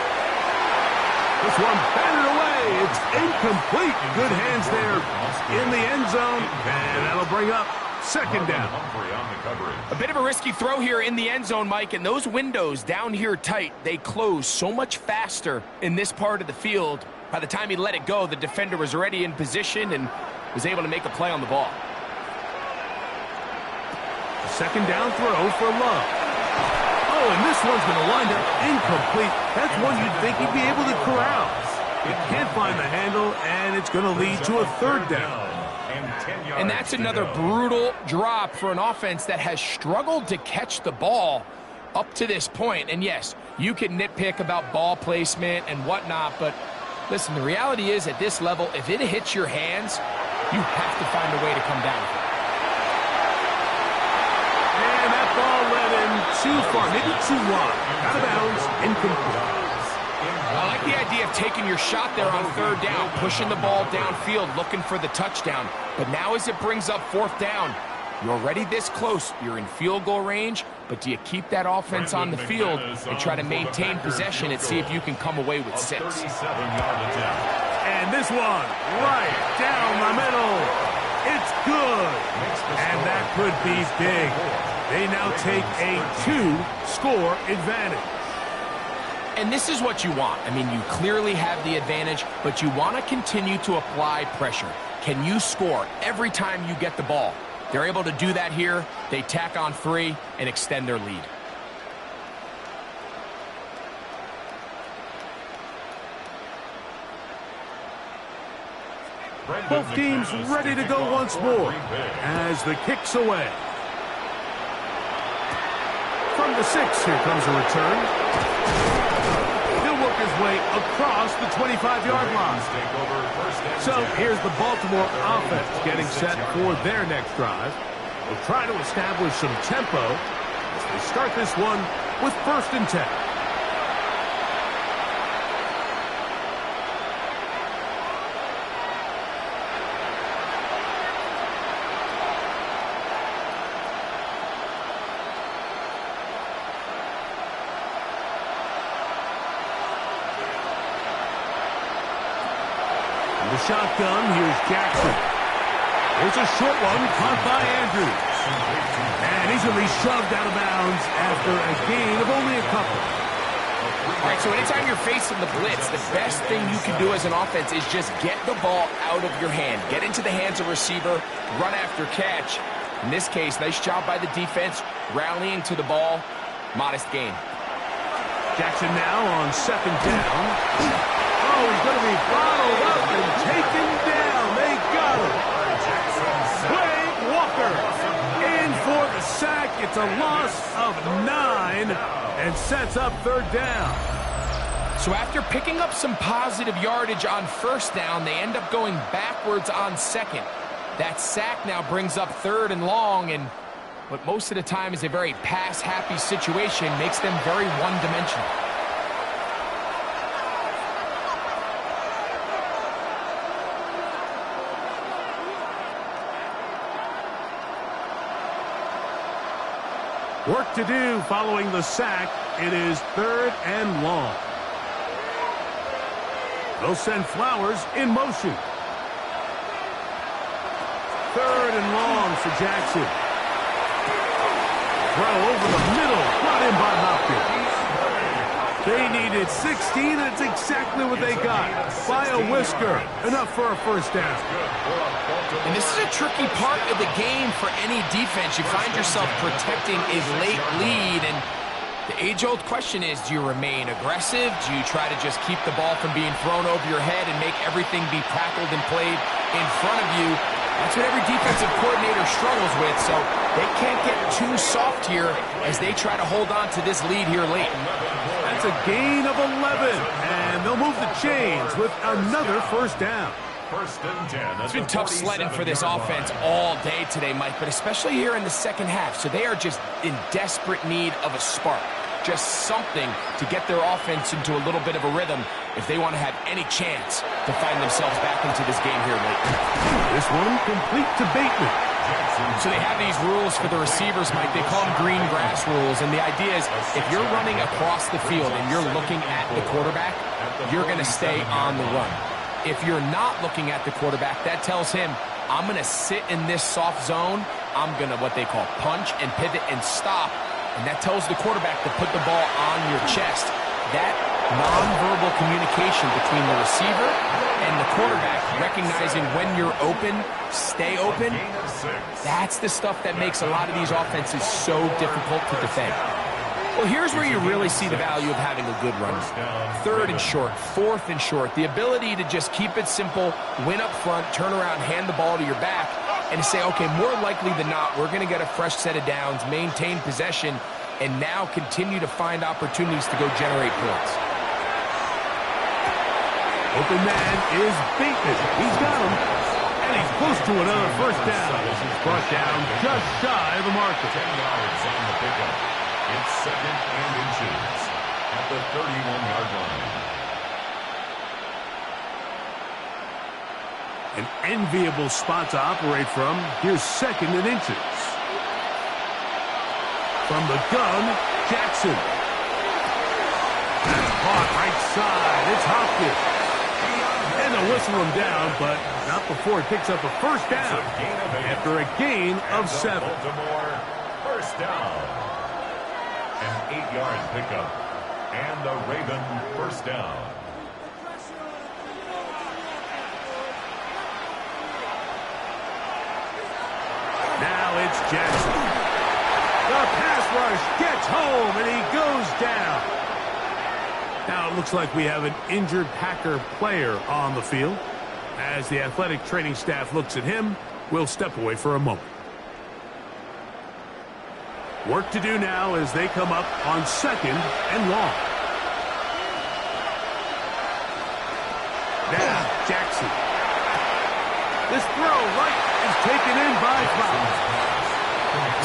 [SPEAKER 3] This one batted away. It's incomplete. Good hands there in the end zone, and that'll bring up 2nd down.
[SPEAKER 1] A bit of a risky throw here in the end zone, Mike, and those windows down here tight, they close so much faster in this part of the field. By the time he let it go, the defender was already in position and was able to make a play on the ball.
[SPEAKER 3] 2nd down throw for Love. Oh, and this one's going to wind up incomplete. That's one you'd think he'd be able to corral. He can't find the handle, and it's going to lead to a 3rd down.
[SPEAKER 1] And that's another brutal drop for an offense that has struggled to catch the ball up to this point. And yes, you can nitpick about ball placement and whatnot, but listen, the reality is at this level, if it hits your hands, you have to find a way to come down with it.
[SPEAKER 3] And that ball led him too far, maybe too wide. Out of bounds, incomplete.
[SPEAKER 1] I like the idea of taking your shot there on 3rd down, pushing the ball downfield, looking for the touchdown. But now as it brings up 4th down, you're already this close. You're in field goal range, but do you keep that offense on the field and try to maintain possession and see if you can come away with 6?
[SPEAKER 3] And this one, right down the middle. It's good. And that could be big. They now take a 2-score advantage.
[SPEAKER 1] And this is what you want. I mean, you clearly have the advantage, but you want to continue to apply pressure. Can you score every time you get the ball? They're able to do that here. They tack on 3 and extend their lead.
[SPEAKER 3] Both teams ready to go once more as the kick's away. From the 6, here comes a return. He'll work his way across the 25-yard line. So here's the Baltimore offense getting set for their next drive. They'll try to establish some tempo as they start this one with 1st and 10. The shotgun, here's Jackson. There's a short one caught by Andrews. And he's going to be shoved out of bounds after a gain of only a couple.
[SPEAKER 1] All right, so anytime you're facing the blitz, the best thing you can do as an offense is just get the ball out of your hand. Get into the hands of receiver, run after catch. In this case, nice job by the defense, rallying to the ball. Modest gain.
[SPEAKER 3] Jackson now on 2nd down. Oh, he's going to be bottled up and taken down. They got him. Quay Walker in for the sack. It's a loss of 9 and sets up 3rd down.
[SPEAKER 1] So after picking up some positive yardage on 1st down, they end up going backwards on 2nd. That sack now brings up 3rd and long, and what most of the time is a very pass-happy situation makes them very one-dimensional.
[SPEAKER 3] Work to do following the sack. It is 3rd and long. They'll send Flowers in motion. 3rd and long for Jackson. Throw over the middle, brought in by Hopkins. They needed 16, and it's exactly what they got. By a whisker, enough for a 1st down.
[SPEAKER 1] And this is a tricky part of the game for any defense. You find yourself protecting a late lead, and the age-old question is, do you remain aggressive? Do you try to just keep the ball from being thrown over your head and make everything be tackled and played in front of you? That's what every defensive coordinator struggles with, so they can't get too soft here as they try to hold on to this lead here late.
[SPEAKER 3] That's a gain of 11, and they'll move the chains with another first down.
[SPEAKER 2] First and 10.
[SPEAKER 1] It's been tough sledding for this offense all day today, Mike, but especially here in the second half. So they are just in desperate need of a spark, just something to get their offense into a little bit of a rhythm if they want to have any chance to find themselves back into this game here late.
[SPEAKER 3] This one complete to Bateman.
[SPEAKER 1] So they have these rules for the receivers, Mike. They call them green grass rules, and the idea is if you're running across the field and you're looking at the quarterback, you're going to stay on the run. If you're not looking at the quarterback, that tells him, I'm going to sit in this soft zone. I'm going to what they call punch and pivot and stop. And that tells the quarterback to put the ball on your chest. That nonverbal communication between the receiver and the quarterback, recognizing when you're open, stay open, that's the stuff that makes a lot of these offenses so difficult to defend. Well, here's where you really see the value of having a good runner. Third and short, fourth and short, the ability to just keep it simple, win up front, turn around, hand the ball to your back, and say, okay, more likely than not, we're going to get a fresh set of downs, maintain possession, and now continue to find opportunities to go generate points.
[SPEAKER 3] Open man is Bateman. He's got him. And he's close to another first down. He's brought down just shy of the marker.
[SPEAKER 2] 10 yards on the pickup. It's second and inches at the 31-yard line.
[SPEAKER 3] An enviable spot to operate from. Here's second and inches. From the gun, Jackson. That's caught right side. It's Hopkins. And they'll whistle him down, but not before it picks up a first down after a gain of 7.
[SPEAKER 2] Baltimore, first down. An 8-yard pickup. And the Raven first down.
[SPEAKER 3] Now it's Jackson. The pass rush gets home, and he goes down. Now it looks like we have an injured Packer player on the field. As the athletic training staff looks at him, we'll step away for a moment. Work to do now as they come up on second and long. Now Jackson. This throw right is taken in by Flowers.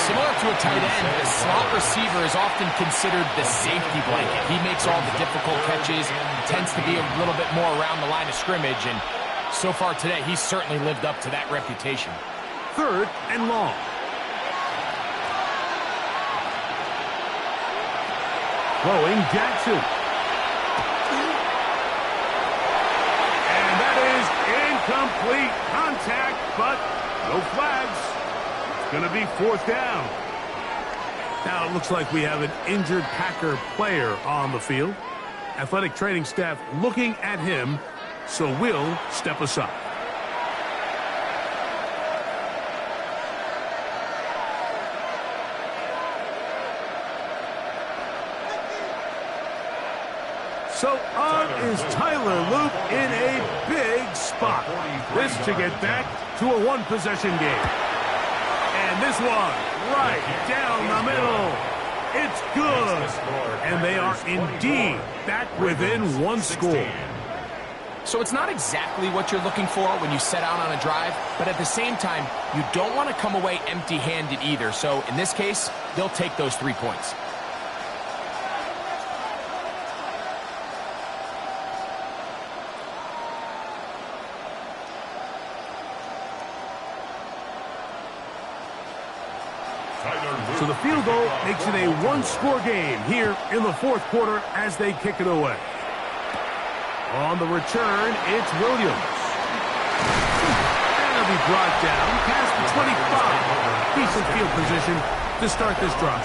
[SPEAKER 1] Similar to a tight end, the slot receiver is often considered the safety blanket. He makes all the difficult catches, tends to be a little bit more around the line of scrimmage, and so far today, he's certainly lived up to that reputation.
[SPEAKER 3] Third and long. Throwing Jackson. And that is incomplete contact, but no flags. Going to be fourth down. Now it looks like we have an injured Packer player on the field. Athletic training staff looking at him, so we'll step aside. So on is Tyler Luke in a big spot. This to get back to a one-possession game. And this one, right down the middle. It's good. And they are indeed back within one score.
[SPEAKER 1] So it's not exactly what you're looking for when you set out on a drive, but at the same time, you don't want to come away empty-handed either. So in this case, they'll take those 3 points.
[SPEAKER 3] So the field goal makes it a one-score game here in the fourth quarter as they kick it away. On the return, it's Williams. And he'll be brought down past the 25. Decent field position to start this drive.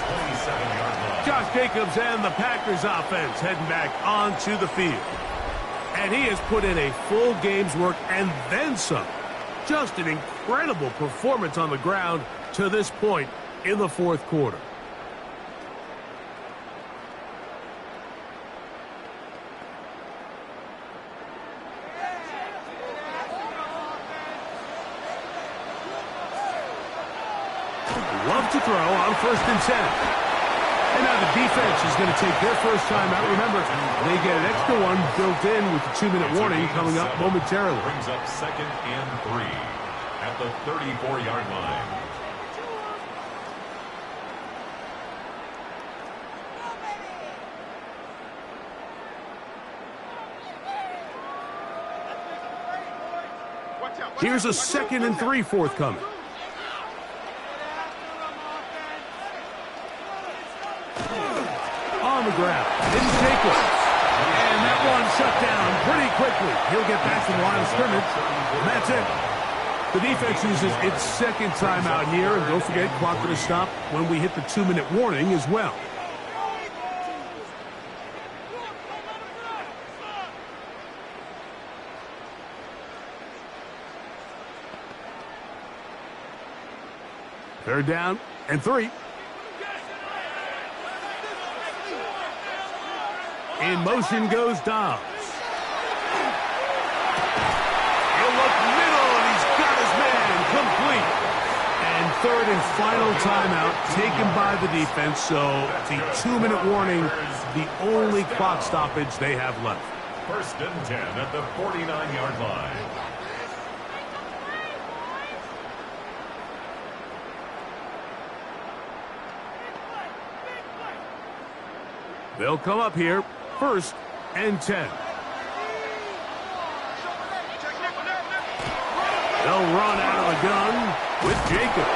[SPEAKER 3] Josh Jacobs and the Packers offense heading back onto the field. And he has put in a full game's work and then some. Just an incredible performance on the ground to this point in the fourth quarter. Love to throw on 1st and 10. And now the defense is going to take their first time out. Remember, they get an extra one built in with the 2-minute warning coming up momentarily.
[SPEAKER 2] Brings up 2nd and 3 at the 34-yard line.
[SPEAKER 3] Here's a 2nd and 3 forthcoming. On the ground, it's Jacobs. And that one shut down pretty quickly. He'll get back to the line of scrimmage, and that's it. The defense uses its 2nd timeout here, and don't forget, clock going to stop when we hit the 2-minute warning as well. Third down and 3. In motion goes Dobbs. He'll look middle, and he's got his man complete. And 3rd and final timeout taken by the defense, so the 2-minute warning, the only clock stoppage they have left.
[SPEAKER 2] 1st and 10 at the 49-yard line.
[SPEAKER 3] They'll come up here, 1st and 10. They'll run out of the gun with Jacobs.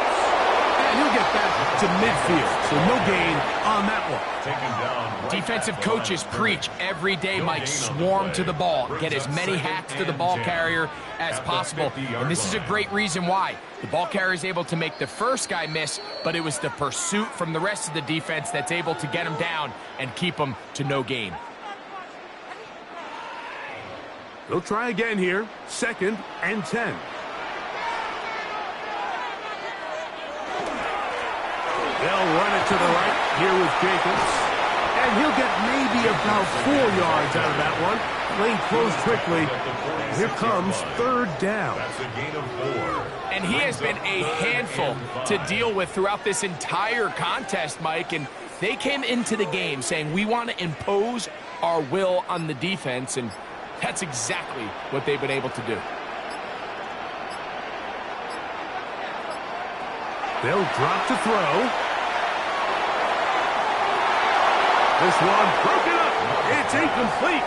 [SPEAKER 3] And he'll get back to midfield, so no gain on that one.
[SPEAKER 2] Taking down
[SPEAKER 1] Defensive coaches preach every day, Mike, swarm to the ball. Get as many hacks to the ball carrier as possible. And this is a great reason why. The ball carrier is able to make the first guy miss, but it was the pursuit from the rest of the defense that's able to get him down and keep him to no gain.
[SPEAKER 3] They'll try again here, 2nd and 10. They'll run it to the right here with Jacobs. And he'll get maybe about 4 yards out of that one. Lane closed quickly. Here comes 3rd down.
[SPEAKER 2] That's a gain of 4.
[SPEAKER 1] And he has been a handful to deal with throughout this entire contest, Mike. And they came into the game saying, we want to impose our will on the defense. And that's exactly what they've been able to do.
[SPEAKER 3] They'll drop to throw. This one broken up. It's incomplete.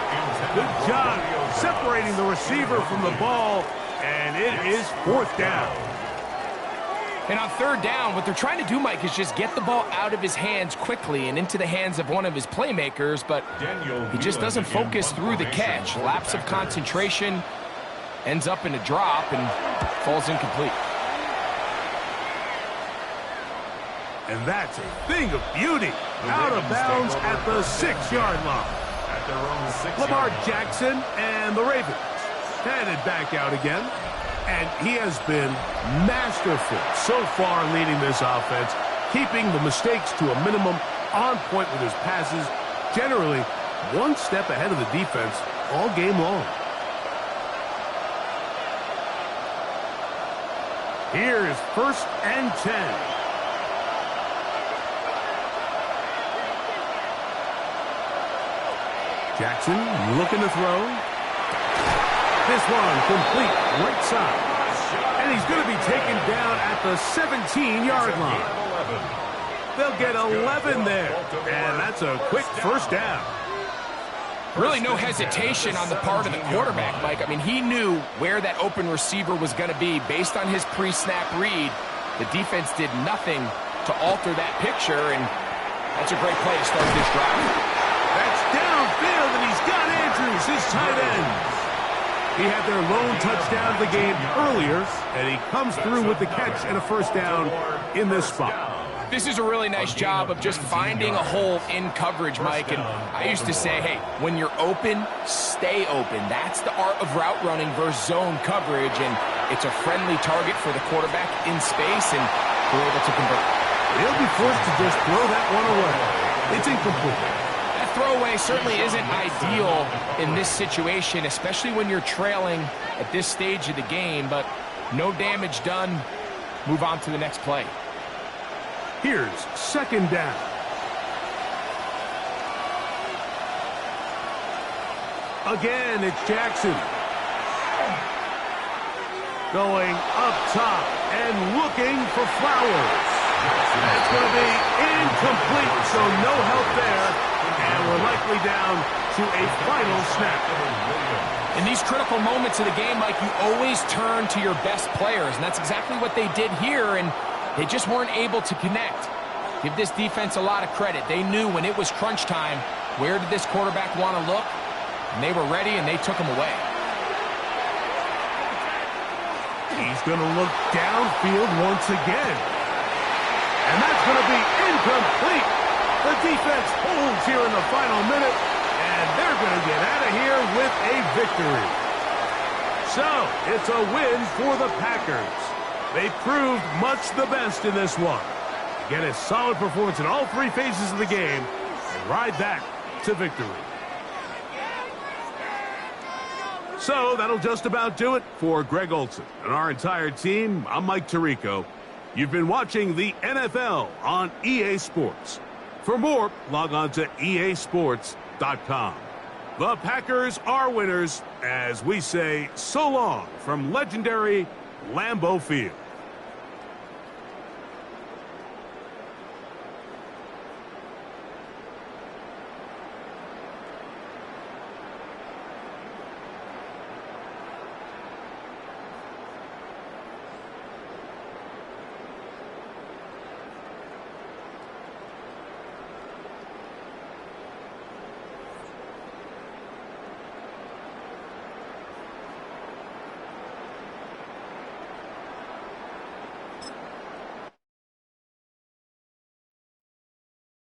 [SPEAKER 3] Good job separating the receiver from the ball, and it is 4th down.
[SPEAKER 1] And on 3rd down, what they're trying to do, Mike, is just get the ball out of his hands quickly and into the hands of one of his playmakers, but he just doesn't focus through the catch. Lapse of concentration, ends up in a drop, and falls incomplete.
[SPEAKER 3] And that's a thing of beauty. Out of bounds at the 6-yard line.
[SPEAKER 2] At their own 6-yard
[SPEAKER 3] Lamar
[SPEAKER 2] line.
[SPEAKER 3] Jackson and the Ravens headed back out again. And he has been masterful so far leading this offense, keeping the mistakes to a minimum, on point with his passes, generally one step ahead of the defense all game long. Here is 1st and 10. Jackson looking to throw. This one complete right side. And he's going to be taken down at the 17-yard line. They'll get 11 there. And that's a quick 1st down.
[SPEAKER 1] Really no hesitation on the part of the quarterback, Mike. I mean, he knew where that open receiver was going to be based on his pre-snap read. The defense did nothing to alter that picture, and that's a great play to start this drive.
[SPEAKER 3] That's downfield, and he's got Andrews, his tight end. He had their lone touchdown of the game earlier, and he comes through with the catch and a 1st down in this spot.
[SPEAKER 1] This is a really nice job of just finding a hole in coverage, Mike. And I used to say, hey, when you're open, stay open. That's the art of route running versus zone coverage, and it's a friendly target for the quarterback in space, and we're able to convert.
[SPEAKER 3] He'll be forced to just throw that one away. It's incomplete.
[SPEAKER 1] Throwaway certainly isn't ideal in this situation, especially when you're trailing at this stage of the game, but no damage done. Move on to the next play.
[SPEAKER 3] Here's second down. Again, it's Jackson. Going up top and looking for Flowers. That's going to be incomplete, so no help there. And we're likely down to a final snap.
[SPEAKER 1] In these critical moments of the game, Mike, you always turn to your best players, and that's exactly what they did here, and they just weren't able to connect. Give this defense a lot of credit. They knew when it was crunch time, where did this quarterback want to look? And they were ready, and they took him away.
[SPEAKER 3] He's going to look downfield once again. And that's going to be incomplete. The defense holds here in the final minute, and they're going to get out of here with a victory. So, it's a win for the Packers. They proved much the best in this one. Get a solid performance in all three phases of the game and ride back to victory. So that'll just about do it for Greg Olson and our entire team. I'm Mike Tirico. You've been watching the NFL on EA Sports. For more, log on to easports.com. The Packers are winners as we say so long from legendary Lambeau Field.